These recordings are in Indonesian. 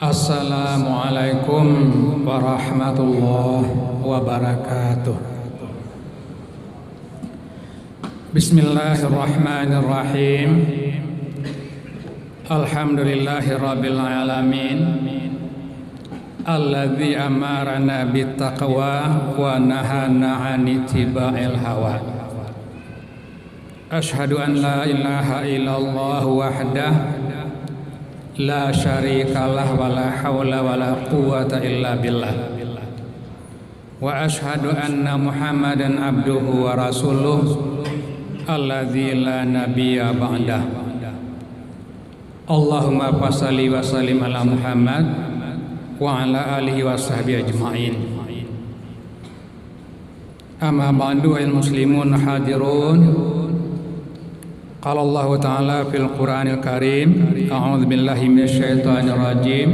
Assalamualaikum warahmatullahi wabarakatuh. Bismillahirrahmanirrahim. Alhamdulillahi rabbil alamin. Alladzi amarana bittaqwa wa nahana 'anil ittiba'il hawa. Asyhadu an la ilaha illallah wahdah la syarikalah wa la hawla wa la quwwata illa billah. Wa asyhadu anna Muhammadan abduhu wa rasuluh alladzi la nabiyya ba'dah. Allahumma fassalli wa sallim ala Muhammad wa ala alihi wa sahbihi ajma'in. Amma ba'du, al muslimun hadirun. Qala Allah Ta'ala fil Qur'anil Karim, a'udzu billahi minasyaitonir rajim.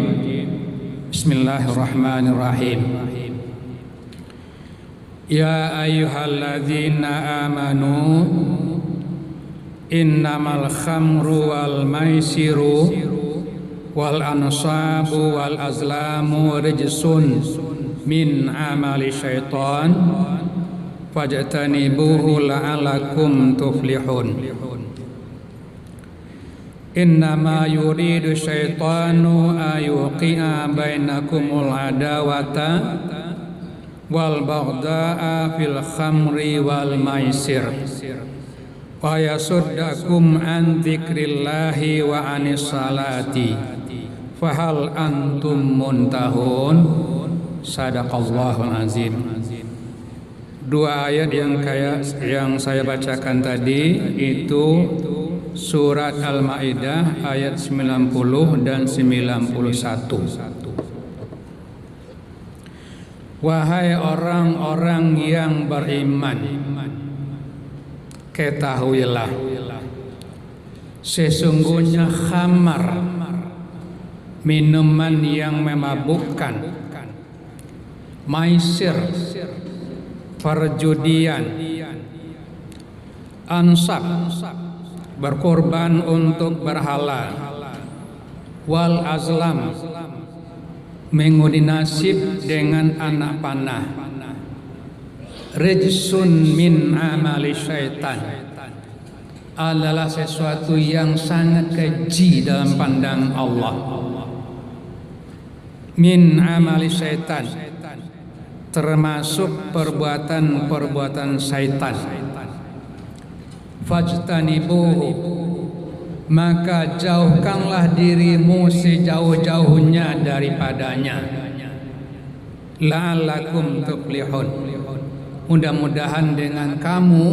Bismillahirrahmanirrahim. Ya ayyuhalladzina amanu innamal khamru wal maisiru wal ansabu wal azlamu rijsun min amali syaitan fajtanibuhu la'alakum tuflihun. Innama yuridu syaitanu ayuqi'a bainakumul adawata wal baghdha'a fil khamri wal maisir wa yasuddakum an dzikrillahi wa anis salati fahal antum muntahun. Sadaqallahul azim. Dua ayat yang saya bacakan tadi itu Surat Al-Maidah ayat 90 dan 91. Wahai orang-orang yang beriman, ketahuilah sesungguhnya khamar, minuman yang memabukkan, maisir, perjudian, ansab, berkorban untuk berhala, wal azlam, mengundi nasib dengan anak panah, rijsun min amali syaitan, adalah sesuatu yang sangat keji dalam pandangan Allah. Min amali syaitan, termasuk perbuatan-perbuatan syaitan. Fajtanibuhu, maka jauhkanlah dirimu sejauh-jauhnya daripadanya. La'allakum tuflihun, mudah-mudahan dengan kamu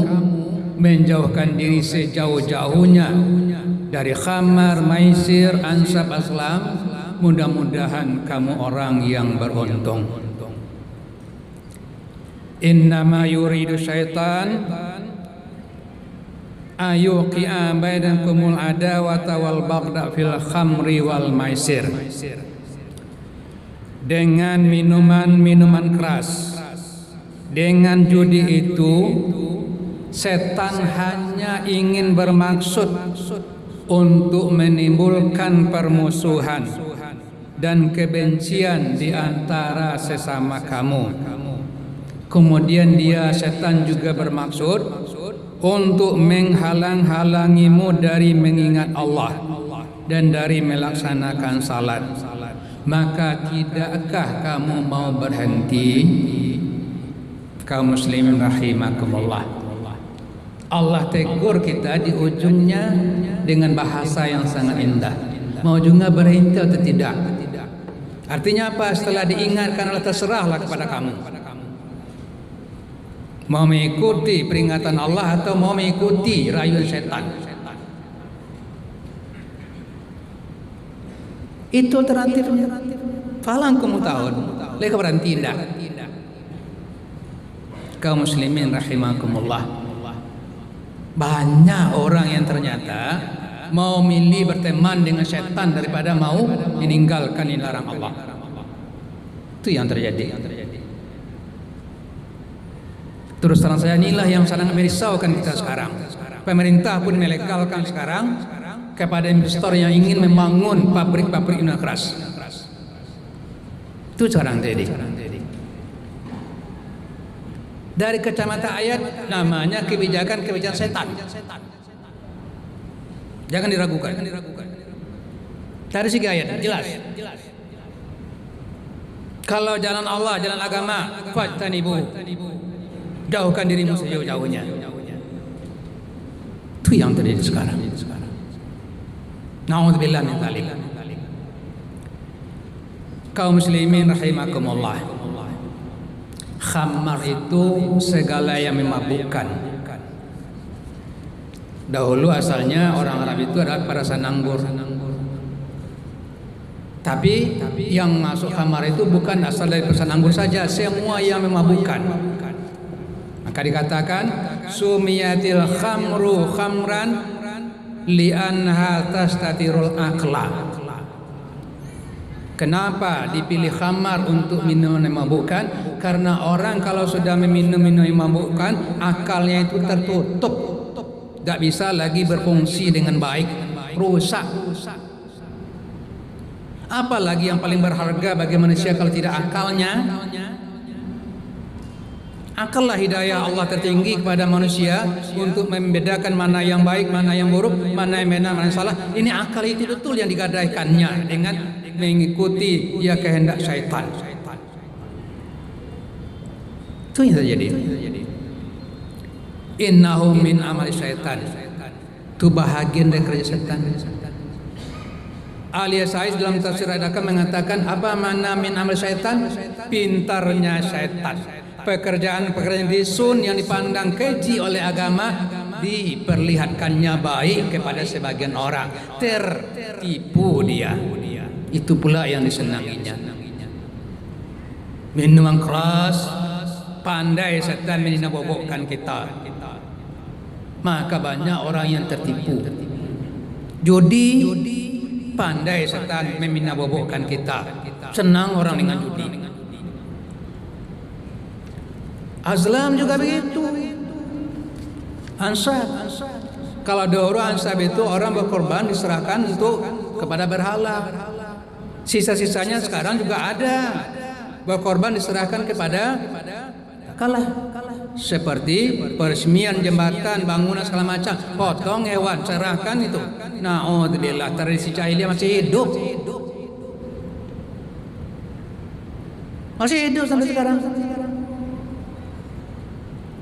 menjauhkan diri sejauh-jauhnya dari khamar, maisir, ansab, aslam, mudah-mudahan kamu orang yang beruntung. Innama yuridu syaitan ayuqi'a bainakumul adawata wal baghdha fil khamri wal maisir. Dengan minuman-minuman keras, dengan judi itu, setan hanya ingin bermaksud untuk menimbulkan permusuhan dan kebencian di antara sesama kamu. Kemudian setan juga bermaksud untuk menghalang-halangimu dari mengingat Allah dan dari melaksanakan salat. Maka tidakkah kamu mau berhenti? Kaum muslimin rahimakumullah, Allah tegur kita di ujungnya dengan bahasa yang sangat indah. Mau juga berhenti atau tidak? Artinya apa? Setelah diingatkan, Allah terserahlah kepada kamu. Mau mengikuti peringatan Allah atau mau mengikuti rayuan setan? Itu alternatifnya. Falang kamu tahu, mereka berhenti tidak? Kaum muslimin rahimakumullah, banyak orang yang ternyata mau milih berteman dengan setan daripada mau meninggalkan yang dilarang Allah. Itu yang terjadi. Terus terang saya, inilah yang sangat merisaukan kita sekarang. Pemerintah pun melegalkan sekarang kepada investor yang ingin membangun pabrik-pabrik minuman keras. Itu sekarang terjadi. Dari kacamata ayat namanya kebijakan setan. Jangan diragukan. Dari segi ayat jelas. Kalau jalan Allah, jalan agama, fajtanibu, jauhkan dirimu sejauh-jauhnya. Itu yang terjadi sekarang. Na'udzubillah min dzalik. Kaum muslimin rahimakumullah. Khamar itu segala yang memabukkan. Dahulu asalnya orang Arab itu adalah perasan anggur. Tapi yang masuk khamar itu bukan asal dari perasan anggur saja, semua yang memabukkan. Maka dikatakan sumiyatil khamru khamran li'anha tastatirul aqla. Kenapa dipilih khamar untuk minum yang memabukkan? Karena orang kalau sudah meminum yang memabukkan, akalnya itu tertutup, tidak bisa lagi berfungsi dengan baik, rusak. Apalagi yang paling berharga bagi manusia kalau tidak akalnya? Akallah hidayah Allah tertinggi kepada manusia untuk membedakan mana yang baik, mana yang buruk, mana yang benar, mana yang salah. Ini akal itu betul yang digadaikannya dengan mengikuti ya kehendak syaitan. Itu yang terjadi. Innahu min amali syaitan. Itu bahagian dari kerja syaitan. Alias Sa'id dalam tafsir Adaka mengatakan apa mana min amal syaitan? Pintarnya syaitan. Pekerjaan-pekerjaan disun yang dipandang keji oleh agama diperlihatkannya baik kepada sebagian orang, tertipu dia. Itu pula yang disenanginya. Minuman keras, pandai setan menabobokkan kita. Maka banyak orang yang tertipu. Judi, pandai setan menabobokkan kita. Senang orang dengan judi. Azlam juga begitu. Ansab. Kalau dahulu ansab itu orang berkorban diserahkan untuk kepada berhala. Sisa-sisanya sekarang juga ada. Berkorban diserahkan kepada kalah. Seperti peresmian jembatan, bangunan segala macam, potong hewan, serahkan itu. Na'udzubillah, tradisi jahiliyah masih hidup. Masih hidup sampai sekarang.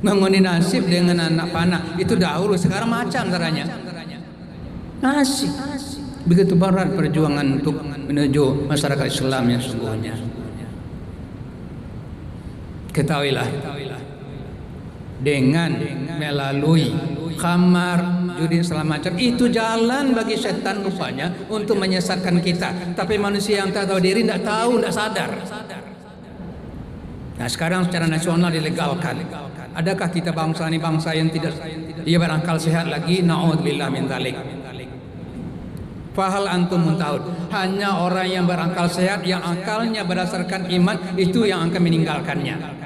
Mengundi nasib dengan anak panah itu dahulu, sekarang macam caranya. Nasib. Begitu berat perjuangan untuk menuju masyarakat Islam yang sungguhnya. Ketahuilah, dengan melalui khamar, judi segala macam itu jalan bagi setan rupanya untuk menyesatkan kita. Tapi manusia yang tak tahu diri, tidak tahu, tidak sadar. Nah sekarang secara nasional dilegalkan. Adakah kita bangsa ini bangsa yang tidak berakal sehat lagi? Na'udzubillah min dzalik. Fahal antum muntahud. Hanya orang yang berakal sehat, yang akalnya berdasarkan iman, itu yang akan meninggalkannya.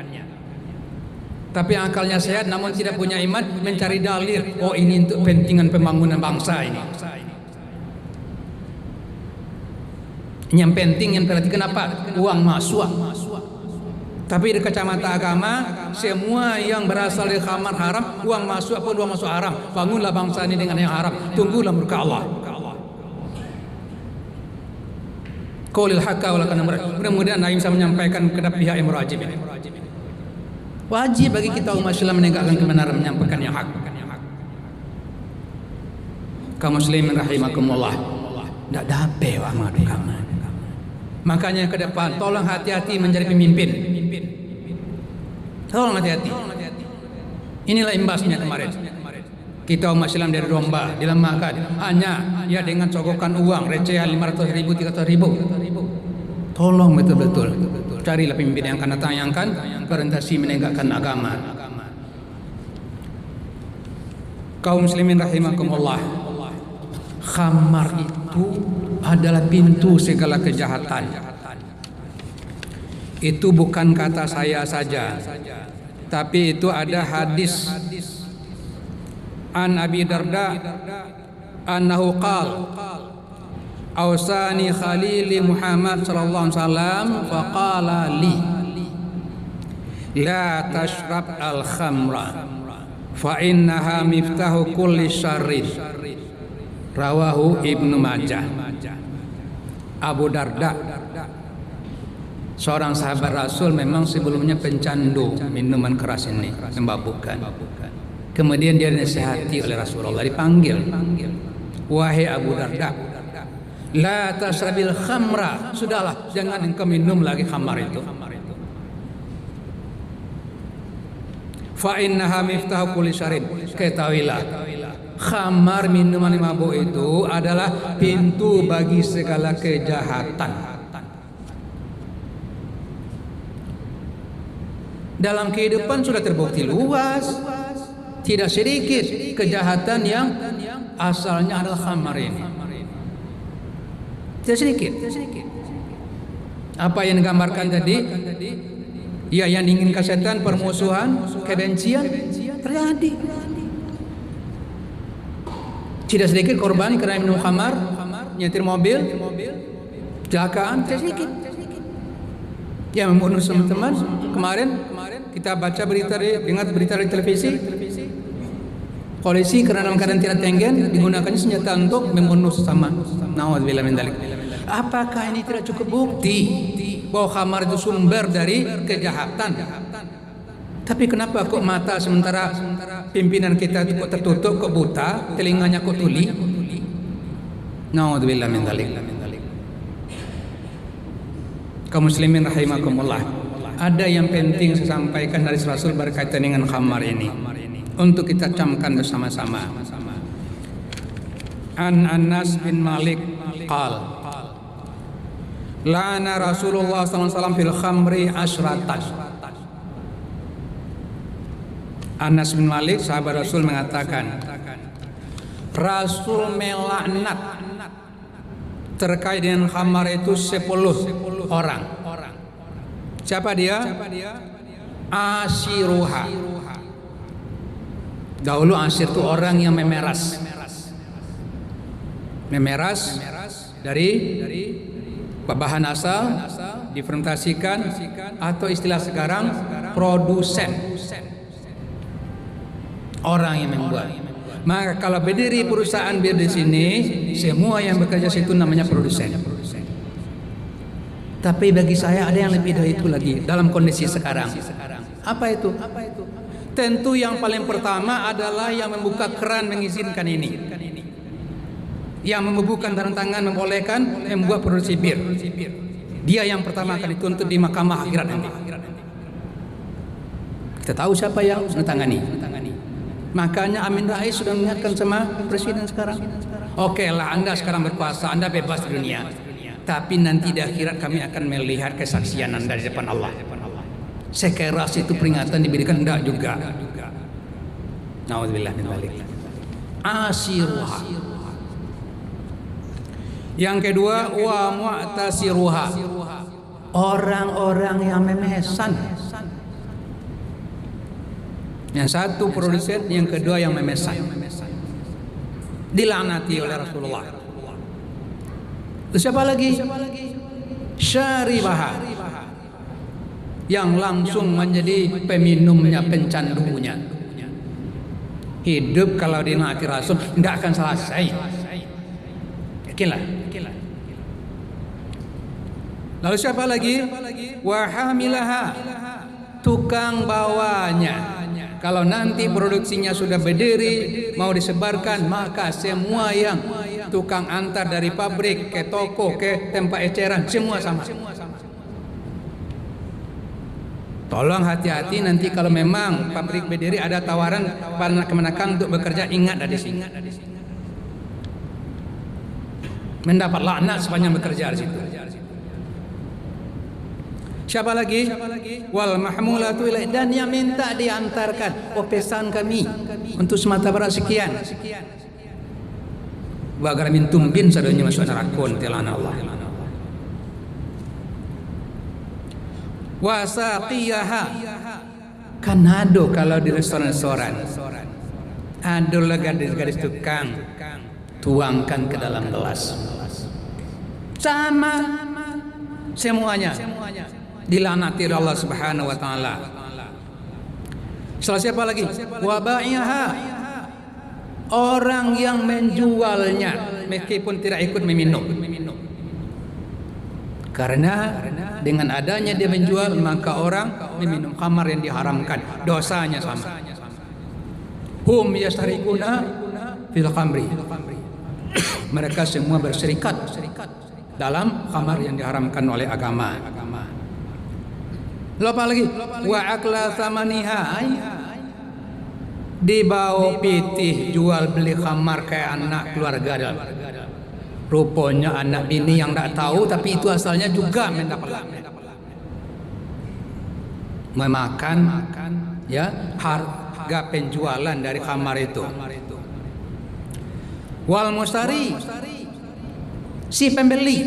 Tapi akalnya sehat namun tidak punya iman, mencari dalil, oh ini untuk kepentingan pembangunan bangsa ini. Yang penting yang perhatikan apa? Uang masuk. Tapi di kacamata agama, semua yang berasal dari khamar haram, uang masuk pun uang masuk haram. Bangunlah bangsa ini dengan yang haram. Tunggulah murka Allah. Qaulil haqqa wa lakana murad. Mudah-mudahan Nabi bisa menyampaikan kepada pihak yang berwajib ini. Wajib bagi kita umat Islam menegakkan kebenaran, menyampaikan yang hak. Kaum muslimin rahimakumullah. Tidak dapat amal agama. Makanya ke depan tolong hati-hati menjadi pemimpin. Tolong hati-hati. Inilah imbasnya kemarin. Kita umat Islam dari domba dilemahkan hanya ya dengan cogokan uang recehan 500.000, 300.000. Tolong betul-betul carilah pemimpin yang akan datang yang akan berorientasi menegakkan agama. Kaum muslimin rahimakumullah. Khamar itu adalah pintu segala kejahatan. Itu bukan kata saya saja, tapi itu ada hadis an Abi Darda annahu qala Ausani khalili Muhammad sallallahu alaihi wasallam faqala li la tashrab al khamra fa innaha miftahu kulli syarrin. Rawahu Ibnu Majah. Abu Darda, seorang sahabat Rasul, memang sebelumnya pencandu minuman keras ini, memabukkan. Kemudian dia dinasihati oleh Rasulullah, dipanggil, wahai Abu Darda, la tasrabil khamra, sudahlah, jangan engkau minum lagi khamar itu. Fa innaha miftahu kulli syarrin, ketahuilah, khamar, minuman mabuk itu adalah pintu bagi segala kejahatan. Dalam kehidupan sudah terbukti luas, tidak sedikit kejahatan yang asalnya adalah khamar ini. Tidak sedikit. Apa yang digambarkan tadi? Ya, yang diinginkan setan, permusuhan, kebencian terjadi. Tidak sedikit korban karena minum khamar, nyetir mobil, kecelakaan, tidak sedikit. Yang membunuh teman-teman. Kemarin kita baca berita, dengar berita di televisi, polisi karena dalam keadaan tidak tenggen digunakannya senjata untuk membunuh sesama. Nauzubillah min dzalik. Apakah ini tidak cukup bukti bahwa khamar itu sumber dari kejahatan? Tapi kenapa kok mata sementara pimpinan kita kok tertutup, kok buta, telinganya kok tuli? Nauzubillah min dzalik. Kaum muslimin rahimakumullah, ada yang penting saya sampaikan dari Rasul berkaitan dengan khamar ini untuk kita camkan bersama-sama. An Anas bin Malik qal la'ana Rasulullah sallallahu alaihi wasallam fil khamri asyratan. Anas bin Malik sahabat Rasul mengatakan, Rasul melaknat terkait dengan khamar itu 10 orang. Siapa dia? Asyiruha. Dahulu asir itu orang yang memeras dari bahan asal difermentasikan, atau istilah sekarang produsen, orang yang membuat. Maka kalau berdiri perusahaan bir di sini, semua yang bekerja situ namanya produsen. Tapi bagi saya ada yang lebih dari itu lagi dalam kondisi sekarang. Apa itu? Tentu yang paling pertama adalah yang membuka keran mengizinkan ini, yang membubuhkan tangan membolehkan membuat produksi bir. Dia yang pertama akan dituntut di mahkamah akhirat nanti. Kita tahu siapa yang menangani. Makanya Amin Rais sudah mengingatkan sama presiden sekarang. Oke lah, Anda sekarang berkuasa, Anda bebas di dunia. Tapi nanti di akhirat kami akan melihat kesaksian Anda di depan Allah. Sekeras itu peringatan diberikan, enggak juga. Nauzubillah min dzalik. Asiruha. Yang kedua, wa mu'tasiruha. Orang-orang yang memesan. Yang satu produsen, yang kedua yang memesan. Dilaknati oleh Rasulullah. Siapa lagi? Syaribaha, yang langsung menjadi peminumnya, pencandunya. Hidup kalau dilaknati Rasul tidak akan selesai. Yakinlah. Lalu siapa lagi? Wahamilaha, tukang bawanya. Kalau nanti produksinya sudah berdiri, mau disebarkan, maka semua yang tukang antar dari pabrik ke toko ke tempat eceran, semua sama. Tolong hati-hati nanti kalau memang pabrik berdiri ada tawaran kemenakan untuk bekerja, ingat dari sini. Mendapat laknat sepanjang bekerja di situ. Siapa lagi? Wal mahmulatu ilaih, dan yang minta diantarkan. Oh, pesan kami untuk semata berat sekian. Wa agar min tumbin sadanya masuk neraka tilana Allah. Wa saqiyaha, kan ado kalau di restoran-restoran. Ado lah gadis-gadis tukang tuangkan ke dalam gelas. sama semuanya dilanati Allah Subhanahu wa taala. Setelah siapa lagi? Wa ba'iha, orang yang menjualnya meskipun tidak ikut meminum. Karena dengan adanya dia menjual, maka orang meminum khamar yang diharamkan, dosanya sama. Hum yastarikuna fil khamri. Mereka semua berserikat dalam khamar yang diharamkan oleh agama. Lalu apa lagi? Wa akla thamaniha, dibawa pitih jual beli khamar kayak anak keluarga dalam. Rupanya anak ini yang tak tahu, tapi itu asalnya juga mendapat memakan ya harga penjualan dari khamar itu. Wal mustari, si pembeli.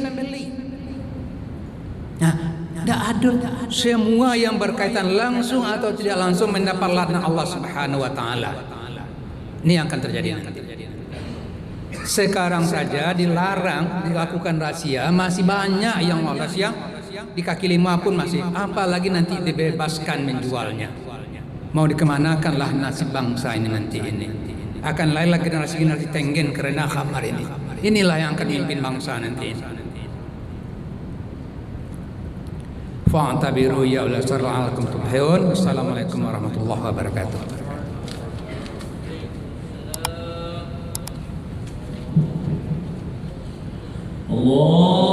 Nah, tidak ada semua yang berkaitan langsung atau tidak langsung mendapat laknat Allah Subhanahu wa taala. Ini yang akan terjadi nanti. Sekarang saja dilarang dilakukan rahasia, masih banyak yang lolos, yang di kaki lima pun masih, apalagi nanti dibebaskan menjualnya. Mau dikemanakanlah nasib bangsa ini nanti ini. Akan lain lagi generasi tenggen karena khamar ini. Inilah yang akan memimpin bangsa nanti ini. Fa'tabiru ya ulil sar'alakum tubhiyun. Assalamualaikum warahmatullahi wabarakatuh. Allah